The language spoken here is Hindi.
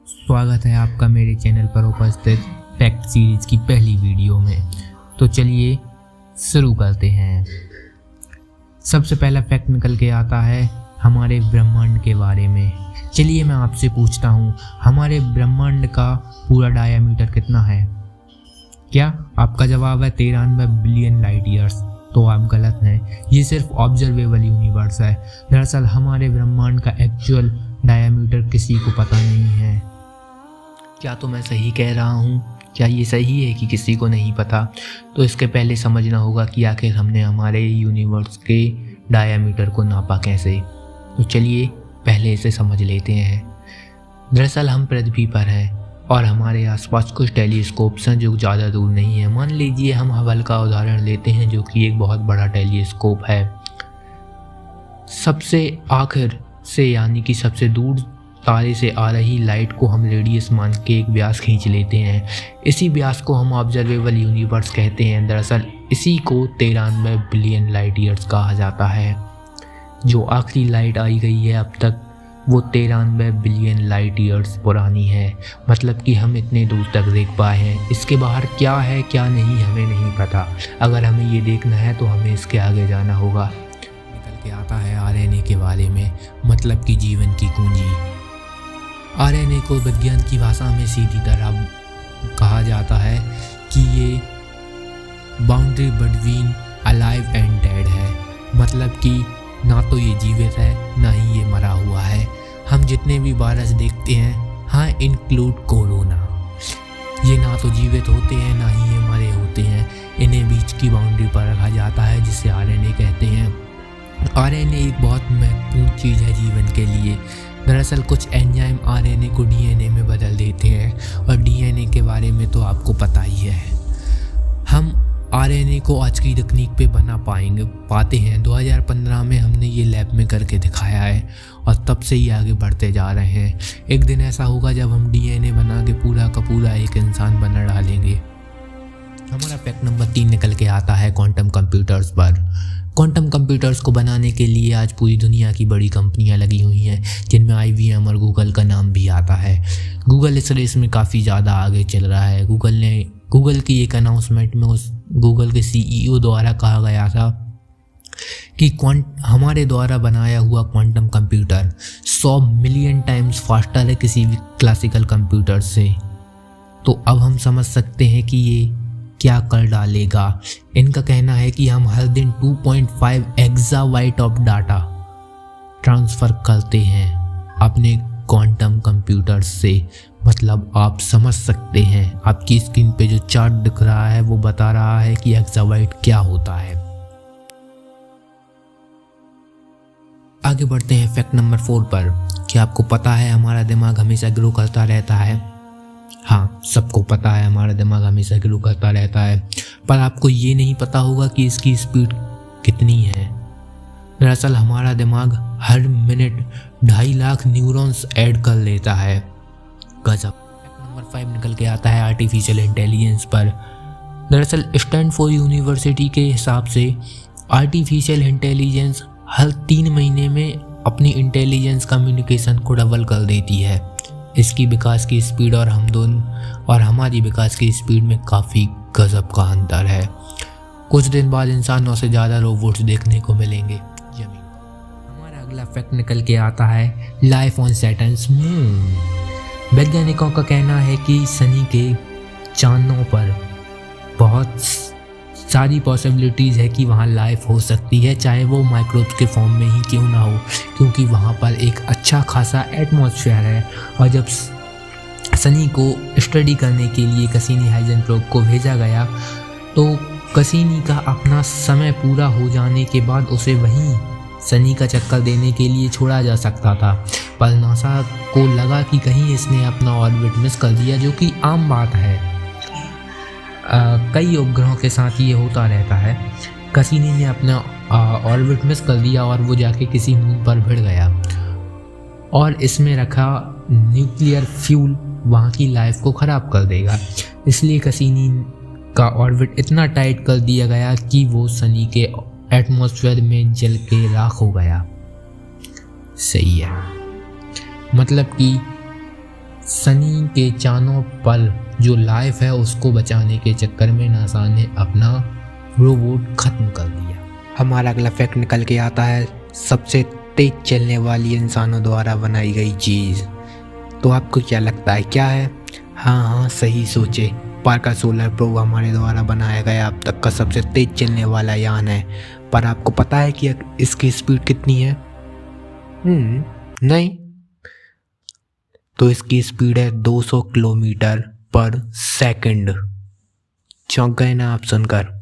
स्वागत है आपका मेरे चैनल पर उपस्थित फैक्ट सीरीज की पहली वीडियो में। तो चलिए शुरू करते हैं। सबसे पहला फैक्ट निकल के आता है हमारे ब्रह्मांड के बारे में। चलिए मैं आपसे पूछता हूँ, हमारे ब्रह्मांड का पूरा डायामीटर कितना है? क्या आपका जवाब है 93 बिलियन लाइट ईयर्स? तो आप गलत हैं, ये सिर्फ ऑब्जर्वेबल यूनिवर्स है। दरअसल हमारे ब्रह्मांड का एक्चुअल डायामीटर किसी को पता नहीं है। क्या तो मैं सही कह रहा हूँ? क्या ये सही है कि किसी को नहीं पता? तो इसके पहले समझना होगा कि आखिर हमने हमारे यूनिवर्स के डायामीटर को नापा कैसे। तो चलिए पहले इसे समझ लेते हैं। दरअसल हम पृथ्वी पर हैं और हमारे आसपास कुछ टेलीस्कोप्स हैं जो ज़्यादा दूर नहीं है। मान लीजिए हम हबल का उदाहरण लेते हैं जो कि एक बहुत बड़ा टेलीस्कोप है। सबसे आखिर से यानी कि सबसे दूर तारे से आ रही लाइट को हम रेडियस मान के एक व्यास खींच लेते हैं। इसी व्यास को हम ऑब्जर्वेबल यूनिवर्स कहते हैं। दरअसल इसी को 93 बिलियन लाइट ईयर्स कहा जाता है। जो आखिरी लाइट आई गई है अब तक वो 93 बिलियन लाइट ईयर्स पुरानी है। मतलब कि हम इतने दूर तक देख पाए हैं। इसके बाहर क्या है क्या नहीं हमें नहीं पता। अगर हमें ये देखना है तो हमें इसके आगे जाना होगा। निकल के आता है आरएनए के बारे में, मतलब कि जीवन की कुंजी। आरएनए को विज्ञान की भाषा में सीधी तरह कहा जाता है कि ये boundary between alive and dead है। मतलब कि ना तो ये जीवित है ना ही ये मरा हुआ है। हम जितने भी वायरस देखते हैं, हाँ इंक्लूड कोरोना, ये ना तो जीवित होते हैं ना ही ये मरे होते हैं। इन्हें बीच की बाउंड्री पर रखा जाता है जिसे आरएनए कहते हैं। आरएनए एक बहुत महत्वपूर्ण चीज़ है जीवन के लिए। दरअसल कुछ एंजाइम आरएनए को डीएनए में बदल देते हैं और डीएनए के बारे में तो आपको पता ही है। हम आरएनए को आज की तकनीक पे बना पाते हैं। 2015 में हमने ये लैब में करके दिखाया है और तब से ही आगे बढ़ते जा रहे हैं। एक दिन ऐसा होगा जब हम डीएनए बना के पूरा का पूरा एक इंसान बना डालेंगे। हमारा फैक्ट नंबर 3 निकल के आता है क्वांटम कंप्यूटर्स पर। क्वांटम कंप्यूटर्स को बनाने के लिए आज पूरी दुनिया की बड़ी कंपनियां लगी हुई हैं, जिनमें IBM और गूगल का नाम भी आता है। गूगल इस रेस में काफ़ी ज़्यादा आगे चल रहा है। गूगल की एक अनाउंसमेंट में उस गूगल के CEO द्वारा कहा गया था कि हमारे द्वारा बनाया हुआ quantum computer 100 million times faster है किसी भी क्लासिकल कंप्यूटर से। तो अब हम समझ सकते हैं कि ये क्या कर डालेगा। इनका कहना है कि हम हर दिन 2.5 एक्साबाइट ऑफ डाटा ट्रांसफ़र करते हैं अपने क्वांटम कंप्यूटर से। मतलब आप समझ सकते हैं, आपकी स्क्रीन पे जो चार्ट दिख रहा है वो बता रहा है कि एक्साबाइट क्या होता है। आगे बढ़ते हैं फैक्ट नंबर 4 पर। क्या आपको पता है हमारा दिमाग हमेशा ग्रो करता रहता है? हाँ, सबको पता है हमारा दिमाग हमेशा ग्रो करता रहता है, पर आपको ये नहीं पता होगा कि इसकी स्पीड कितनी है। दरअसल हमारा दिमाग हर मिनट 2.5 लाख न्यूरॉन्स ऐड कर लेता है। गजब। नंबर 5 निकल के आता है आर्टिफिशियल इंटेलिजेंस पर। दरअसल स्टैनफोर्ड यूनिवर्सिटी के हिसाब से आर्टिफिशियल इंटेलिजेंस हर 3 महीने में अपनी इंटेलिजेंस कम्युनिकेशन को डबल कर देती है। इसकी विकास की स्पीड और हमारी विकास की स्पीड में काफ़ी गजब का अंतर है। कुछ दिन बाद इंसानों से ज़्यादा रोबोट्स देखने को मिलेंगे जमीन। हमारा अगला फैक्ट निकल के आता है लाइफ ऑन सैटर्न्स मून। वैज्ञानिकों का कहना है कि शनि के चांदों पर बहुत सारी पॉसिबिलिटीज़ है कि वहाँ लाइफ हो सकती है, चाहे वो माइक्रोब्स के फॉर्म में ही क्यों ना हो, क्योंकि वहाँ पर एक अच्छा खासा एटमॉस्फेयर है। और जब शनि को स्टडी करने के लिए कसीनी हाइजेनबर्ग को भेजा गया तो कसीनी का अपना समय पूरा हो जाने के बाद उसे वहीं शनि का चक्कर देने के लिए छोड़ा जा सकता था, पर नासा को लगा कि कहीं इसने अपना ऑर्बिट मिस कर दिया, जो कि आम बात है। कई उपग्रहों के साथ ये होता रहता है। कसीनी ने अपना ऑर्बिट मिस कर दिया और वो जाके किसी मून पर भिड़ गया और इसमें रखा न्यूक्लियर फ्यूल वहाँ की लाइफ को ख़राब कर देगा। इसलिए कसीनी का ऑर्बिट इतना टाइट कर दिया गया कि वो शनि के एटमॉस्फेयर में जल के राख हो गया। सही है, मतलब कि सनी के चारों पल जो लाइफ है उसको बचाने के चक्कर में नासा ने अपना रोबोट खत्म कर दिया। हमारा अगला फैक्ट निकल के आता है सबसे तेज चलने वाली इंसानों द्वारा बनाई गई चीज़। तो आपको क्या लगता है क्या है? हाँ, सही सोचे। पार्कर सोलर प्रोब हमारे द्वारा बनाया गया अब तक का सबसे तेज चलने वाला यान है। पर आपको पता है कि इसकी स्पीड कितनी है? नहीं। तो इसकी स्पीड है 200 किलोमीटर पर सेकंड। चौंक गए ना आप सुनकर?